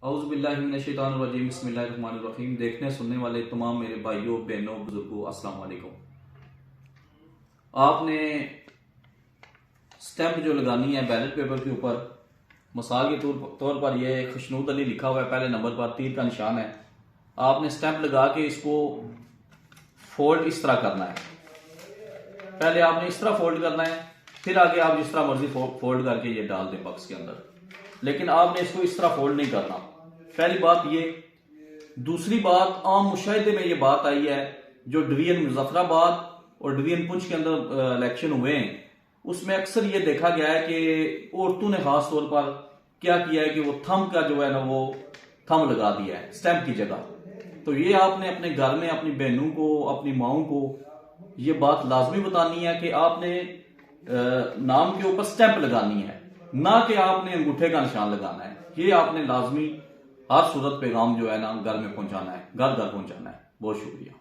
औज़ुबिल्लाहिमिनश्शैतानिर्रजीम बिस्मिल्लाहिर्रहमानिर्रहीम। देखने सुनने वाले तमाम मेरे भाइयों बहनों बुजुर्गों अस्सलाम वालेकुम। आपने स्टैंप जो लगानी है बैलेट पेपर के ऊपर, मिसाल के तौर पर यह खुशनूद अली लिखा हुआ है, पहले नंबर पर तीर का निशान है। आपने स्टैंप लगा के इसको फोल्ड इस तरह करना है। पहले आपने इस तरह फोल्ड करना है, फिर आगे आप जिस तरह मर्जी फोल्ड करके ये डाल दें बॉक्स के अंदर, लेकिन आपने इसको इस तरह फोल्ड नहीं करना। पहली बात ये। दूसरी बात, आम मुशाहिदे में ये बात आई है, जो डिवीजन मुजफ्फराबाद और डिवीजन पुंछ के अंदर इलेक्शन हुए हैं, उसमें अक्सर ये देखा गया है कि औरतों ने खास तौर पर क्या किया है कि वो थंब का जो है ना, वो थंब लगा दिया है स्टैंप की जगह। तो ये आपने अपने घर में अपनी बहनों को, अपनी माओं को ये बात लाजमी बतानी है कि आपने नाम के ऊपर स्टैंप लगानी है, ना कि आपने अंगूठे का निशान लगाना है। ये आपने लाजमी हर सूरत पैगाम जो है ना घर में पहुंचाना है, घर घर पहुंचाना है। बहुत शुक्रिया।